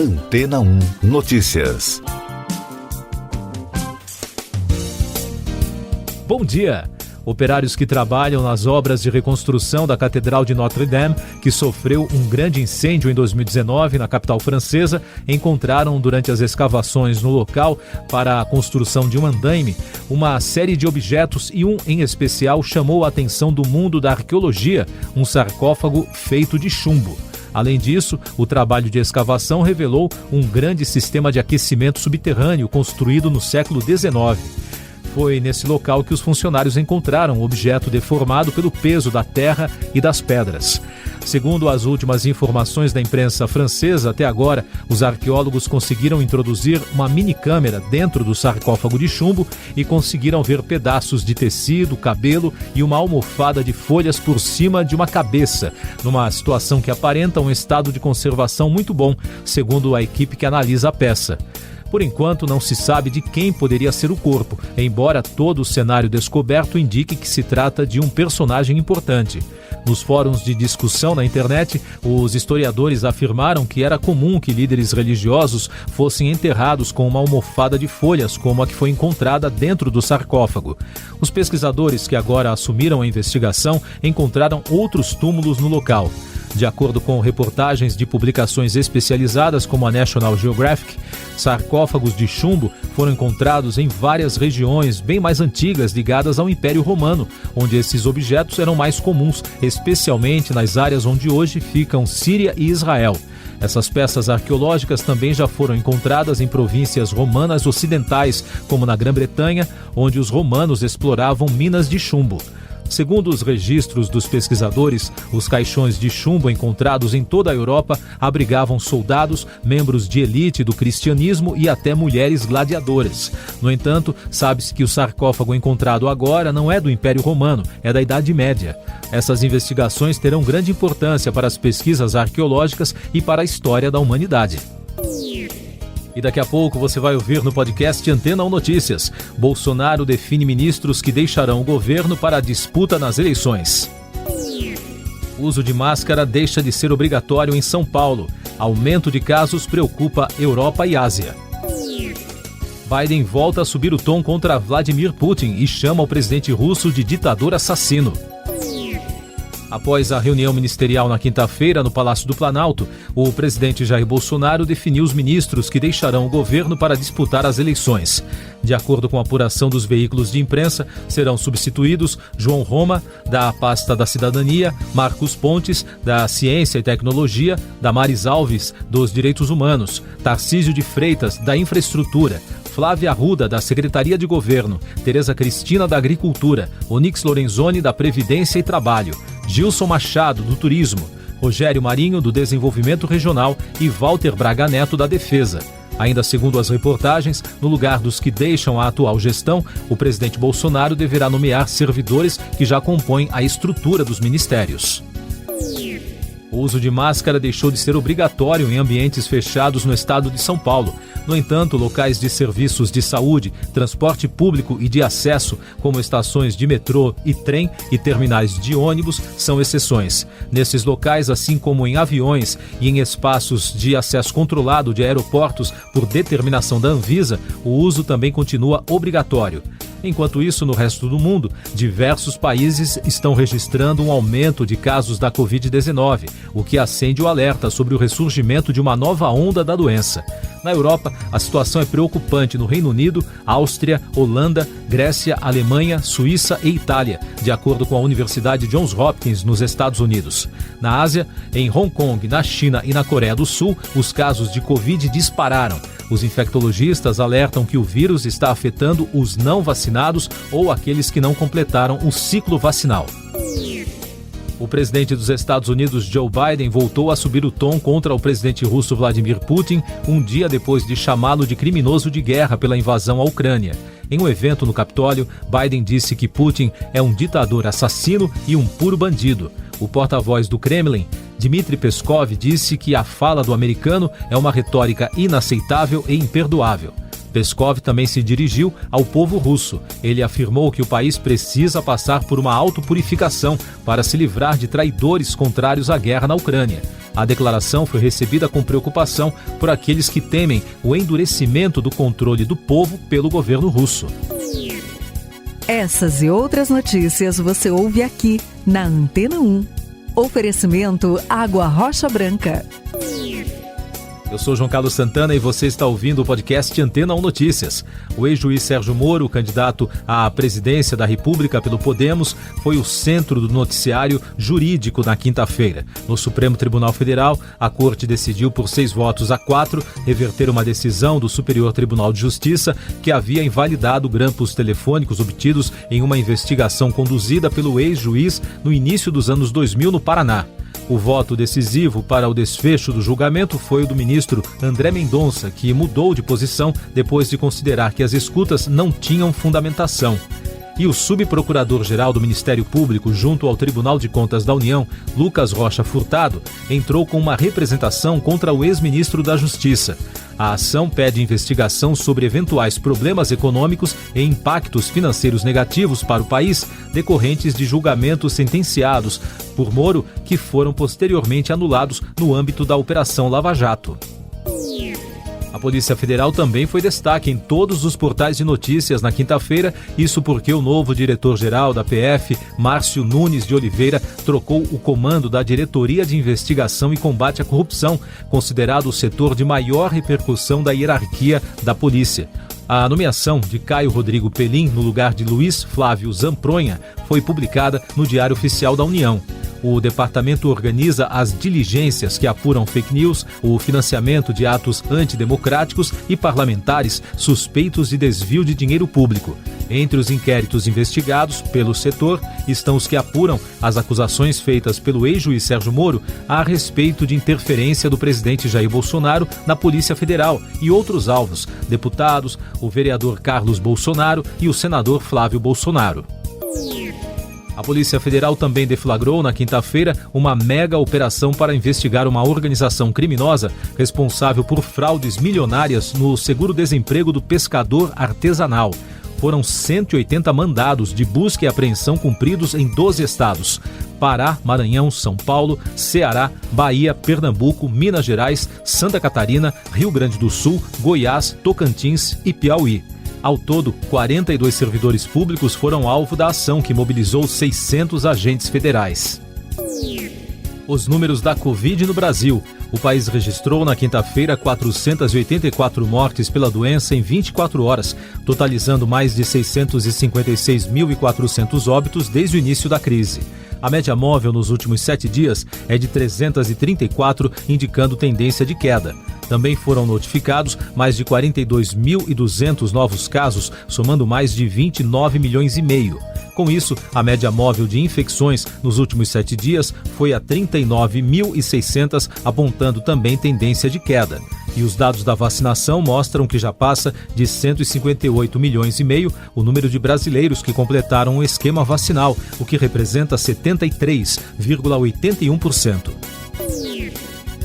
Antena 1 Notícias. Bom dia! Operários que trabalham nas obras de reconstrução da Catedral de Notre-Dame, que sofreu um grande incêndio em 2019 na capital francesa, encontraram durante as escavações no local para a construção de um andaime uma série de objetos e um em especial chamou a atenção do mundo da arqueologia, um sarcófago feito de chumbo. Além disso, o trabalho de escavação revelou um grande sistema de aquecimento subterrâneo construído no século XIX. Foi nesse local que os funcionários encontraram o objeto deformado pelo peso da terra e das pedras. Segundo as últimas informações da imprensa francesa, até agora, os arqueólogos conseguiram introduzir uma mini-câmera dentro do sarcófago de chumbo e conseguiram ver pedaços de tecido, cabelo e uma almofada de folhas por cima de uma cabeça, numa situação que aparenta um estado de conservação muito bom, segundo a equipe que analisa a peça. Por enquanto, não se sabe de quem poderia ser o corpo, embora todo o cenário descoberto indique que se trata de um personagem importante. Nos fóruns de discussão na internet, os historiadores afirmaram que era comum que líderes religiosos fossem enterrados com uma almofada de folhas, como a que foi encontrada dentro do sarcófago. Os pesquisadores que agora assumiram a investigação encontraram outros túmulos no local. De acordo com reportagens de publicações especializadas como a National Geographic, sarcófagos de chumbo foram encontrados em várias regiões bem mais antigas ligadas ao Império Romano, onde esses objetos eram mais comuns, especialmente nas áreas onde hoje ficam Síria e Israel. Essas peças arqueológicas também já foram encontradas em províncias romanas ocidentais, como na Grã-Bretanha, onde os romanos exploravam minas de chumbo. Segundo os registros dos pesquisadores, os caixões de chumbo encontrados em toda a Europa abrigavam soldados, membros de elite do cristianismo e até mulheres gladiadoras. No entanto, sabe-se que o sarcófago encontrado agora não é do Império Romano, é da Idade Média. Essas investigações terão grande importância para as pesquisas arqueológicas e para a história da humanidade. E daqui a pouco você vai ouvir no podcast Antena 1 Notícias. Bolsonaro define ministros que deixarão o governo para a disputa nas eleições. O uso de máscara deixa de ser obrigatório em São Paulo. Aumento de casos preocupa Europa e Ásia. Biden volta a subir o tom contra Vladimir Putin e chama o presidente russo de ditador assassino. Após a reunião ministerial na quinta-feira no Palácio do Planalto, o presidente Jair Bolsonaro definiu os ministros que deixarão o governo para disputar as eleições. De acordo com a apuração dos veículos de imprensa, serão substituídos João Roma, da pasta da Cidadania, Marcos Pontes, da Ciência e Tecnologia, Damares Alves, dos Direitos Humanos, Tarcísio de Freitas, da Infraestrutura, Flávia Arruda, da Secretaria de Governo, Tereza Cristina, da Agricultura, Onyx Lorenzoni, da Previdência e Trabalho, Gilson Machado, do Turismo, Rogério Marinho, do Desenvolvimento Regional e Walter Braga Neto, da Defesa. Ainda segundo as reportagens, no lugar dos que deixam a atual gestão, o presidente Bolsonaro deverá nomear servidores que já compõem a estrutura dos ministérios. O uso de máscara deixou de ser obrigatório em ambientes fechados no estado de São Paulo. No entanto, locais de serviços de saúde, transporte público e de acesso, como estações de metrô e trem e terminais de ônibus, são exceções. Nesses locais, assim como em aviões e em espaços de acesso controlado de aeroportos por determinação da Anvisa, o uso também continua obrigatório. Enquanto isso, no resto do mundo, diversos países estão registrando um aumento de casos da Covid-19, o que acende o alerta sobre o ressurgimento de uma nova onda da doença. Na Europa, a situação é preocupante no Reino Unido, Áustria, Holanda, Grécia, Alemanha, Suíça e Itália, de acordo com a Universidade Johns Hopkins, nos Estados Unidos. Na Ásia, em Hong Kong, na China e na Coreia do Sul, os casos de Covid dispararam. Os infectologistas alertam que o vírus está afetando os não vacinados ou aqueles que não completaram o ciclo vacinal. O presidente dos Estados Unidos, Joe Biden, voltou a subir o tom contra o presidente russo Vladimir Putin um dia depois de chamá-lo de criminoso de guerra pela invasão à Ucrânia. Em um evento no Capitólio, Biden disse que Putin é um ditador assassino e um puro bandido. O porta-voz do Kremlin, Dmitry Peskov, disse que a fala do americano é uma retórica inaceitável e imperdoável. Peskov também se dirigiu ao povo russo. Ele afirmou que o país precisa passar por uma autopurificação para se livrar de traidores contrários à guerra na Ucrânia. A declaração foi recebida com preocupação por aqueles que temem o endurecimento do controle do povo pelo governo russo. Essas e outras notícias você ouve aqui na Antena 1. Oferecimento Água Rocha Branca. Eu sou João Carlos Santana e você está ouvindo o podcast Antena 1 Notícias. O ex-juiz Sérgio Moro, candidato à presidência da República pelo Podemos, foi o centro do noticiário jurídico na quinta-feira. No Supremo Tribunal Federal, a Corte decidiu por 6-4 reverter uma decisão do Superior Tribunal de Justiça que havia invalidado grampos telefônicos obtidos em uma investigação conduzida pelo ex-juiz no início dos anos 2000 no Paraná. O voto decisivo para o desfecho do julgamento foi o do ministro André Mendonça, que mudou de posição depois de considerar que as escutas não tinham fundamentação. E o subprocurador-geral do Ministério Público junto ao Tribunal de Contas da União, Lucas Rocha Furtado, entrou com uma representação contra o ex-ministro da Justiça. A ação pede investigação sobre eventuais problemas econômicos e impactos financeiros negativos para o país decorrentes de julgamentos sentenciados por Moro que foram posteriormente anulados no âmbito da Operação Lava Jato. A Polícia Federal também foi destaque em todos os portais de notícias na quinta-feira, isso porque o novo diretor-geral da PF, Márcio Nunes de Oliveira, trocou o comando da Diretoria de Investigação e Combate à Corrupção, considerado o setor de maior repercussão da hierarquia da polícia. A nomeação de Caio Rodrigo Pelim no lugar de Luiz Flávio Zampronha foi publicada no Diário Oficial da União. O departamento organiza as diligências que apuram fake news, o financiamento de atos antidemocráticos e parlamentares suspeitos de desvio de dinheiro público. Entre os inquéritos investigados pelo setor estão os que apuram as acusações feitas pelo ex-juiz Sérgio Moro a respeito de interferência do presidente Jair Bolsonaro na Polícia Federal e outros alvos, deputados, o vereador Carlos Bolsonaro e o senador Flávio Bolsonaro. A Polícia Federal também deflagrou na quinta-feira uma mega operação para investigar uma organização criminosa responsável por fraudes milionárias no seguro-desemprego do pescador artesanal. Foram 180 mandados de busca e apreensão cumpridos em 12 estados: Pará, Maranhão, São Paulo, Ceará, Bahia, Pernambuco, Minas Gerais, Santa Catarina, Rio Grande do Sul, Goiás, Tocantins e Piauí. Ao todo, 42 servidores públicos foram alvo da ação, que mobilizou 600 agentes federais. Os números da Covid no Brasil. O país registrou na quinta-feira 484 mortes pela doença em 24 horas, totalizando mais de 656.400 óbitos desde o início da crise. A média móvel nos últimos 7 dias é de 334, indicando tendência de queda. Também foram notificados mais de 42.200 novos casos, somando mais de 29 milhões e meio. Com isso, a média móvel de infecções nos últimos 7 dias foi a 39.600, apontando também tendência de queda. E os dados da vacinação mostram que já passa de 158 milhões e meio o número de brasileiros que completaram o esquema vacinal, o que representa 73,81%.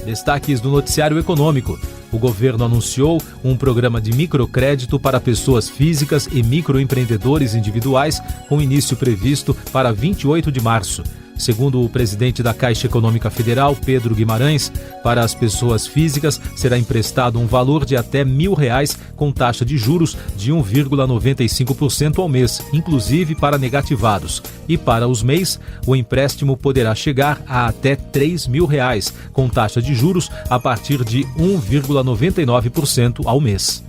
Destaques do noticiário econômico. O governo anunciou um programa de microcrédito para pessoas físicas e microempreendedores individuais, com início previsto para 28 de março. Segundo o presidente da Caixa Econômica Federal, Pedro Guimarães, para as pessoas físicas será emprestado um valor de até R$1.000 com taxa de juros de 1,95% ao mês, inclusive para negativados. E para os MEIs, o empréstimo poderá chegar a até R$3.000, com taxa de juros a partir de 1,99% ao mês.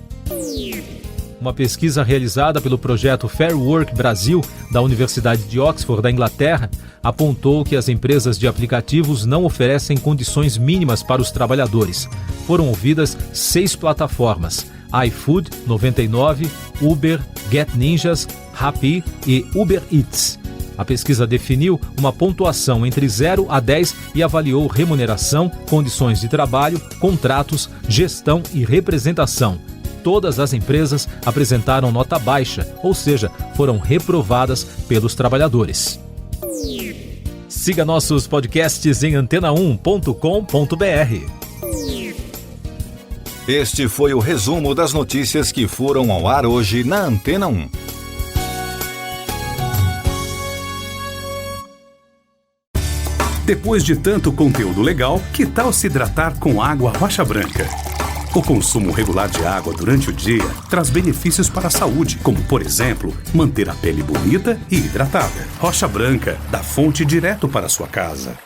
Uma pesquisa realizada pelo projeto Fair Work Brasil, da Universidade de Oxford, da Inglaterra, apontou que as empresas de aplicativos não oferecem condições mínimas para os trabalhadores. Foram ouvidas 6 plataformas: iFood, 99, Uber, GetNinjas, Rappi e Uber Eats. A pesquisa definiu uma pontuação entre 0 a 10 e avaliou remuneração, condições de trabalho, contratos, gestão e representação. Todas as empresas apresentaram nota baixa, ou seja, foram reprovadas pelos trabalhadores. Siga nossos podcasts em antena1.com.br. Este foi o resumo das notícias que foram ao ar hoje na Antena 1. Depois de tanto conteúdo legal, que tal se hidratar com água Rocha Branca? O consumo regular de água durante o dia traz benefícios para a saúde, como, por exemplo, manter a pele bonita e hidratada. Rocha Branca, da fonte direto para a sua casa.